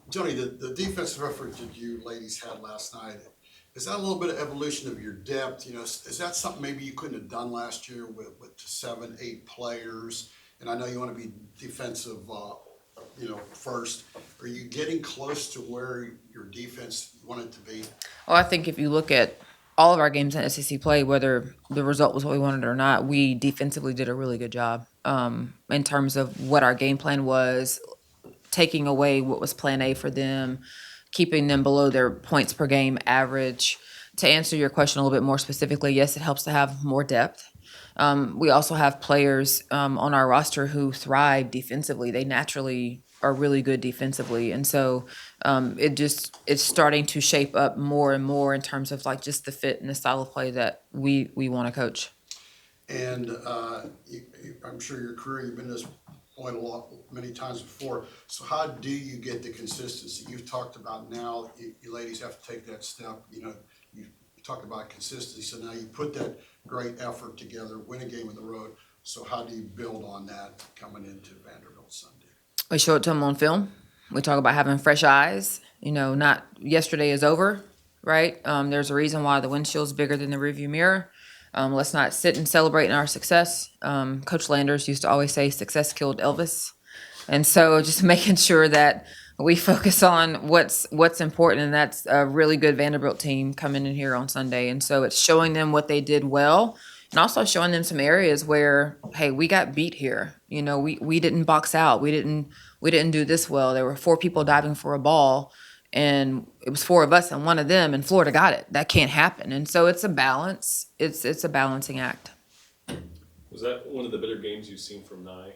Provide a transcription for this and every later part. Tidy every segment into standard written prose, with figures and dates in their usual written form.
Joni, the defensive effort that you ladies had last night, is that a little bit of evolution of your depth? Is that something maybe you couldn't have done last year with 7, 8 players? And I know you want to be defensive, first. Are you getting close to where your defense wanted to be? Well, I think if you look at all of our games in SEC play, whether the result was what we wanted or not, we defensively did a really good job in terms of what our game plan was, taking away what was plan A for them, keeping them below their points per game average. To answer your question a little bit more specifically, yes, it helps to have more depth. We also have players on our roster who thrive defensively. They naturally are really good defensively, and so it's starting to shape up more and more in terms of like just the fit and the style of play that we want to coach. And I'm sure your career, you've been to this point many times before. So how do you get the consistency? You've talked about now, you ladies have to take that step. You talked about consistency. So now you put that great effort together, win a game on the road. So how do you build on that coming into Vanderbilt Sunday? We show it to them on film. We talk about having fresh eyes. Not yesterday is over, right? There's a reason why the windshield's bigger than the rearview mirror. Let's not sit and celebrate in our success. Coach Landers used to always say, "Success killed Elvis," and so just making sure that we focus on what's important, and that's a really good Vanderbilt team coming in here on Sunday. And so it's showing them what they did well, and also showing them some areas where, hey, we got beat here. We didn't box out. We didn't do this well. There were 4 people diving for a ball, and it was 4 of us and 1 of them, and Florida got it. That can't happen. And so it's a balance. It's a balancing act. Was that one of the better games you've seen from Nye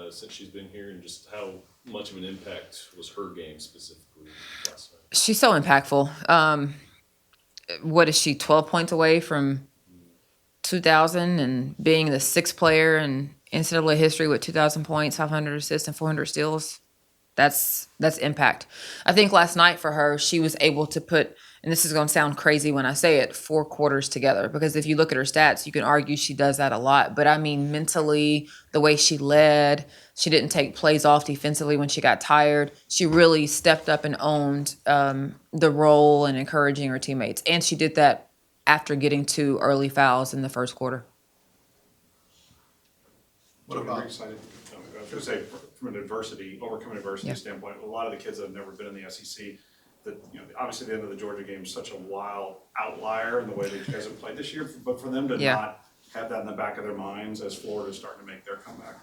since she's been here, and just how much of an impact was her game specifically last night? She's so impactful. What is she, 12 points away from 2,000 and being the 6th player in NCAA history with 2,000 points, 500 assists, and 400 steals? That's impact. I think last night for her, she was able to put, and this is going to sound crazy when I say it, 4 quarters together. Because if you look at her stats, you can argue she does that a lot. But I mean, mentally, the way she led, she didn't take plays off defensively when she got tired. She really stepped up and owned the role and encouraging her teammates. And she did that after getting 2 early fouls in the first quarter. What about? Excited. I was going to say, from an overcoming adversity standpoint, a lot of the kids that have never been in the SEC, that obviously the end of the Georgia game is such a wild outlier in the way that you guys have played this year. But for them to not have that in the back of their minds as Florida is starting to make their comeback.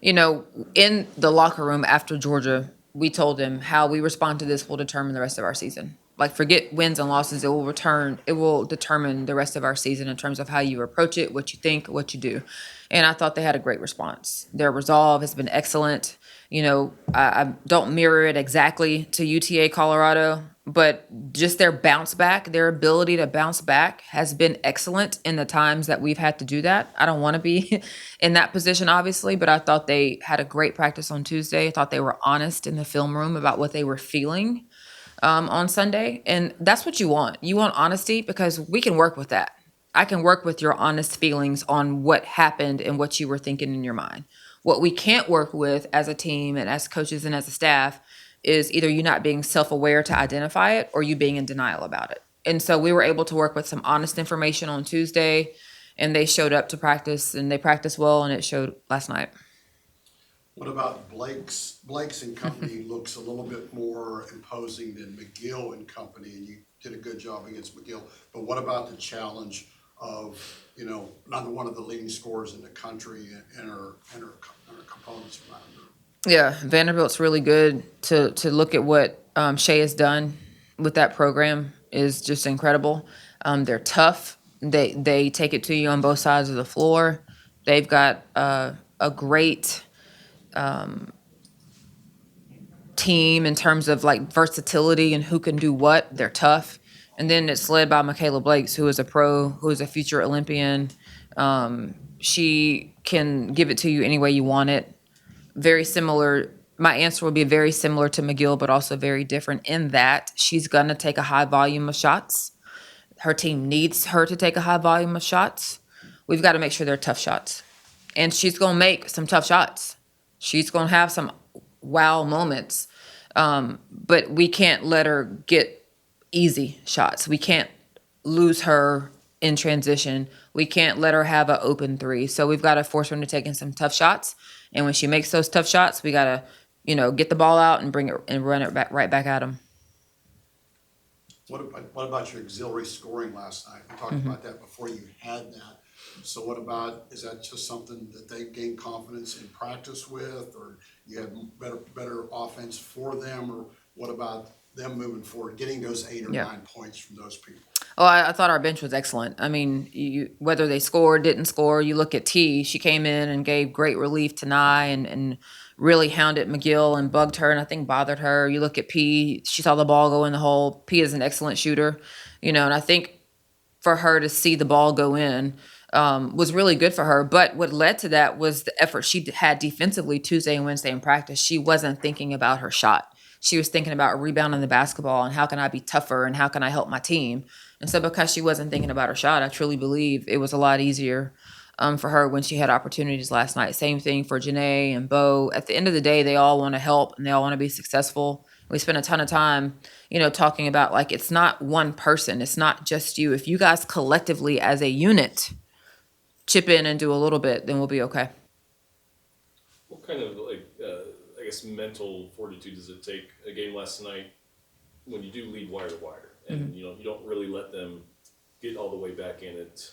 In the locker room after Georgia, we told them how we respond to this will determine the rest of our season. Like, forget wins and losses. It will determine the rest of our season in terms of how you approach it, what you think, what you do. And I thought they had a great response. Their resolve has been excellent. I don't mirror it exactly to UTA Colorado, but just their bounce back, their ability to bounce back has been excellent in the times that we've had to do that. I don't want to be in that position, obviously, but I thought they had a great practice on Tuesday. I thought they were honest in the film room about what they were feeling on Sunday. And that's what you want. You want honesty, because we can work with that. I can work with your honest feelings on what happened and what you were thinking in your mind. What we can't work with as a team and as coaches and as a staff is either you not being self-aware to identify it or you being in denial about it. And so we were able to work with some honest information on Tuesday, and they showed up to practice, and they practiced well, and it showed last night. What about Blake's and company looks a little bit more imposing than McGill and company, and you did a good job against McGill. But what about the challenge of, another one of the leading scorers in the country and her components around her? Yeah, Vanderbilt's really good. To look at what Shea has done with that program is just incredible. They're tough. They take it to you on both sides of the floor. They've got a great team in terms of like versatility and who can do what. They're tough. And then it's led by Michaela Blakes, who is a pro, who is a future Olympian. She can give it to you any way you want it. Very similar. My answer would be very similar to McGill, but also very different in that she's going to take a high volume of shots. Her team needs her to take a high volume of shots. We've got to make sure they're tough shots. And she's going to make some tough shots. She's going to have some wow moments. But we can't let her get easy shots. We can't lose her in transition. We can't let her have an open three. So we've got to force her into taking some tough shots. And when she makes those tough shots, we got to, get the ball out and bring it and run it back right back at them. What about your auxiliary scoring last night? We talked about that before you had that. So what about, is that just something that they gained confidence in practice with, or you had better offense for them, or what about them moving forward, getting those 8 or 9 points from those people? Oh, I thought our bench was excellent. I mean, whether they scored, didn't score, you look at T, she came in and gave great relief to Nye and really hounded McGill and bugged her and I think bothered her. You look at P, she saw the ball go in the hole. P is an excellent shooter, and I think for her to see the ball go in was really good for her. But what led to that was the effort she had defensively Tuesday and Wednesday in practice. She wasn't thinking about her shot. She was thinking about rebounding the basketball and how can I be tougher and how can I help my team. And so because she wasn't thinking about her shot, I truly believe it was a lot easier for her when she had opportunities last night. Same thing for Janneh and Bo. At the end of the day, they all want to help and they all want to be successful. We spent a ton of time, talking about like it's not one person. It's not just you. If you guys collectively as a unit chip in and do a little bit, then we'll be okay. What kind of I guess mental fortitude does it take a game last night when you do lead wire to wire and you don't really let them get all the way back in it,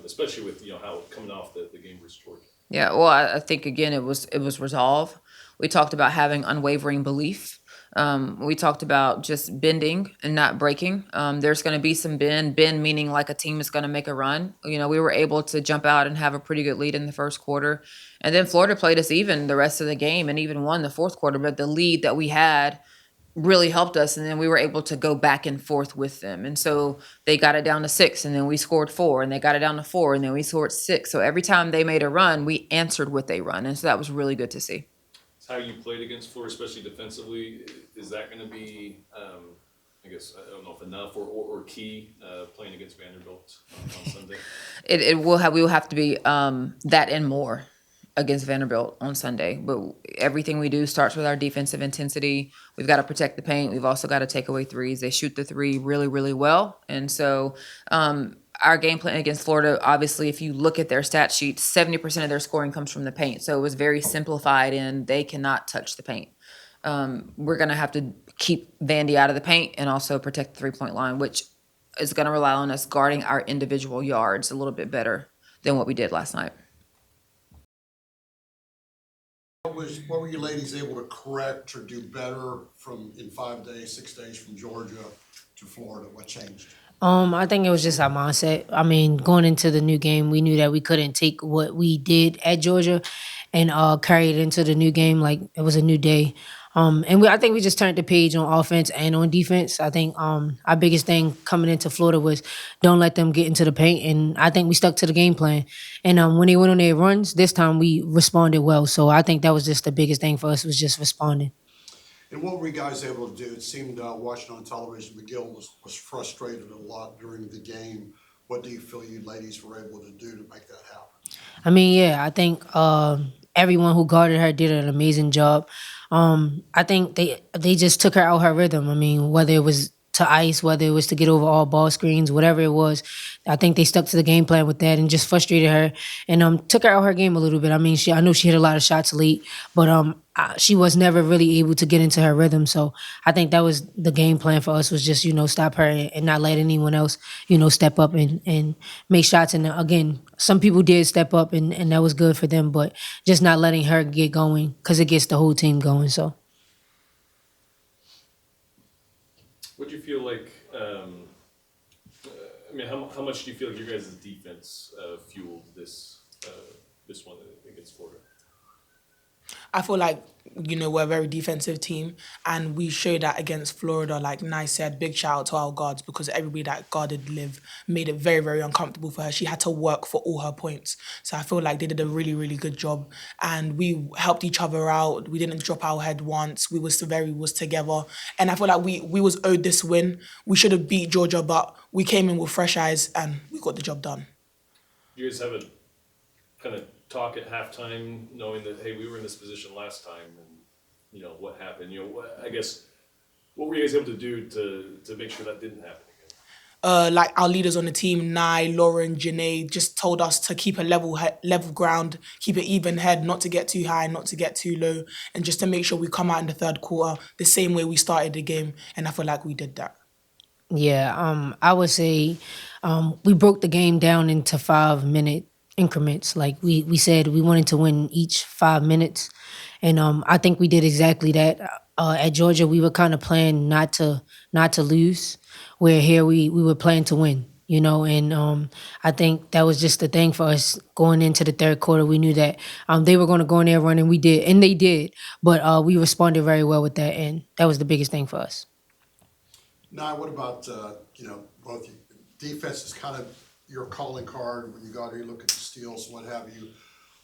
especially with how coming off the game versus Georgia. Yeah, well, I think again it was resolve. We talked about having unwavering belief. We talked about just bending and not breaking. There's going to be some bend meaning like a team is going to make a run. We were able to jump out and have a pretty good lead in the first quarter. And then Florida played us even the rest of the game and even won the fourth quarter. But the lead that we had really helped us. And then we were able to go back and forth with them. And so they got it down to 6 and then we scored 4 and they got it down to 4 and then we scored 6. So every time they made a run, we answered with a run. And so that was really good to see. How you played against Florida, especially defensively, is that going to be, I guess, I don't know if enough or key playing against Vanderbilt on Sunday? We will have to be that and more against Vanderbilt on Sunday. But everything we do starts with our defensive intensity. We've got to protect the paint. We've also got to take away threes. They shoot the three really, really well. And so our game plan against Florida, obviously, if you look at their stat sheet, 70% of their scoring comes from the paint. So it was very simplified in they cannot touch the paint. We're going to have to keep Vandy out of the paint and also protect the three-point line, which is going to rely on us guarding our individual yards a little bit better than what we did last night. What were you ladies able to correct or do better from in 5 days, 6 days from Georgia to Florida? What changed? I think it was just our mindset. I mean, going into the new game, we knew that we couldn't take what we did at Georgia and carry it into the new game like it was a new day. I think we just turned the page on offense and on defense. I think our biggest thing coming into Florida was don't let them get into the paint, and I think we stuck to the game plan. And when they went on their runs, this time we responded well. So I think that was just the biggest thing for us was just responding. And what were you guys able to do? It seemed watching on television, McGill was frustrated a lot during the game. What do you feel you ladies were able to do to make that happen? I mean, yeah, I think everyone who guarded her did an amazing job. I think they just took her out her rhythm. I mean, whether it was to ice, whether it was to get over all ball screens, whatever it was, I think they stuck to the game plan with that and just frustrated her and took her out her game a little bit. I mean, I know she hit a lot of shots late, but she was never really able to get into her rhythm. So I think that was the game plan for us was just, stop her and not let anyone else, step up and make shots. And again, some people did step up and that was good for them, but just not letting her get going because it gets the whole team going. So. What do you feel like? I mean, how much do you feel like your guys' defense fueled this one against Florida? I feel like, we're a very defensive team, and we showed that against Florida. Like Nye said, big shout out to our guards because everybody that guarded Liv made it very, very uncomfortable for her. She had to work for all her points. So I feel like they did a really, really good job, and we helped each other out. We didn't drop our head once. We was together, and I feel like we was owed this win. We should have beat Georgia, but we came in with fresh eyes and we got the job done. Do you guys have a kind of talk at halftime, knowing that, hey, we were in this position last time, and what happened? I guess What were you guys able to do to make sure that didn't happen again? Like our leaders on the team, Nye, Lauren, Janneh, just told us to keep a level ground, keep an even head, not to get too high, not to get too low, and just to make sure we come out in the third quarter the same way we started the game. And I feel like we did that. Yeah, I would say we broke the game down into 5 minute increments. Like we said, we wanted to win each 5 minutes, and I think we did exactly that. At Georgia, we were kind of playing not to lose, where here we were playing to win. And I think that was just the thing for us going into the third quarter. We knew that they were going to go in there running. We did, and they did, but we responded very well with that, and that was the biggest thing for us. Now, what about, both defense is kind of your calling card when you go out there, you look at the steals, what have you.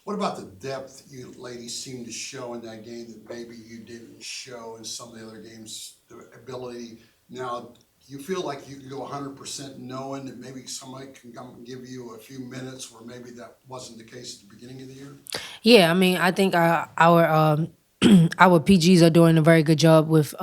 What about the depth you ladies seem to show in that game that maybe you didn't show in some of the other games? The ability now, do you feel like you can go 100% knowing that maybe somebody can come and give you a few minutes where maybe that wasn't the case at the beginning of the year? Yeah, I mean, I think our our PGs are doing a very good job with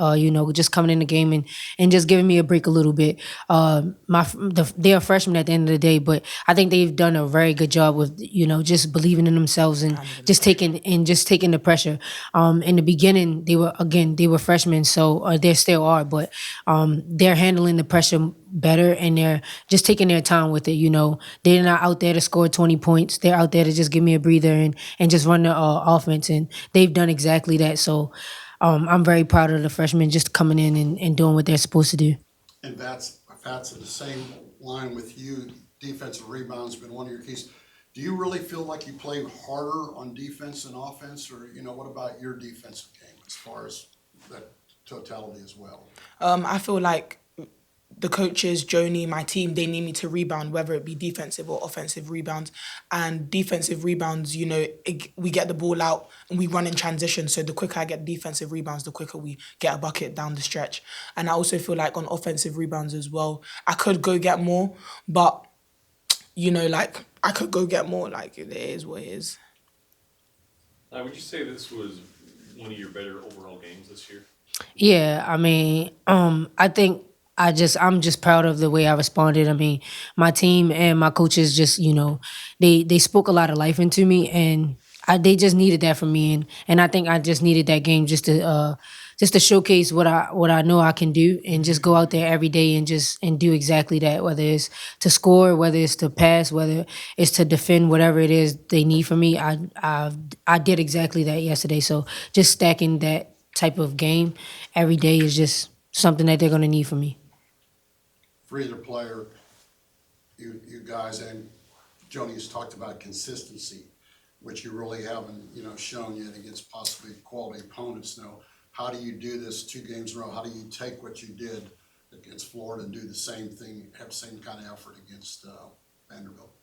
just coming in the game and just giving me a break a little bit. They're freshmen at the end of the day, but I think they've done a very good job with just believing in themselves and just taking the pressure. In the beginning, they were freshmen, so they still are, but they're handling the pressure better and they're just taking their time with it. They're not out there to score 20 points. They're out there to just give me a breather and just run the offense, and they've done exactly that. So I'm very proud of the freshmen just coming in and doing what they're supposed to do. And that's in the same line with you. Defensive rebounds been one of your keys. Do you really feel like you played harder on defense than offense, or what about your defensive game as far as that totality as well? I feel like the coaches, Joni, my team, they need me to rebound, whether it be defensive or offensive rebounds. And defensive rebounds, we get the ball out and we run in transition. So the quicker I get defensive rebounds, the quicker we get a bucket down the stretch. And I also feel like on offensive rebounds as well, I could go get more, but, I could go get more. Like, it is what it is. Would you say this was one of your better overall games this year? Yeah, I mean, I think I'm just proud of the way I responded. I mean, my team and my coaches just, they spoke a lot of life into me, and they just needed that from me, and I think I just needed that game just to showcase what I know I can do, and just go out there every day and do exactly that. Whether it's to score, whether it's to pass, whether it's to defend, whatever it is they need from me, I did exactly that yesterday. So just stacking that type of game every day is just something that they're gonna need from me. For either player, you guys and Joni has talked about consistency, which you really haven't, shown yet against possibly quality opponents. Now, how do you do this 2 games in a row? How do you take what you did against Florida and do the same thing, have the same kind of effort against Vanderbilt?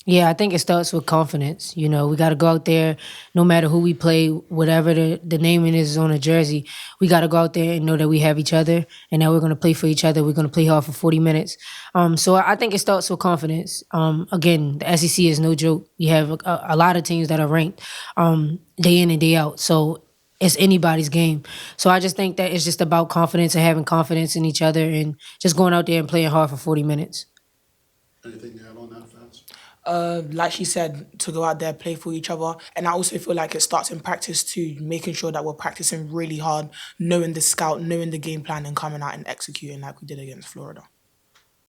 Yeah, I think it starts with confidence. We got to go out there, no matter who we play, whatever the naming is on a jersey, we got to go out there and know that we have each other and that we're going to play for each other. We're going to play hard for 40 minutes. So I think it starts with confidence. Again, the SEC is no joke. You have a lot of teams that are ranked day in and day out. So it's anybody's game. So I just think that it's just about confidence and having confidence in each other and just going out there and playing hard for 40 minutes. Anything to add on that, Fats? Like she said, to go out there, play for each other. And I also feel like it starts in practice too, making sure that we're practicing really hard, knowing the scout, knowing the game plan, and coming out and executing like we did against Florida.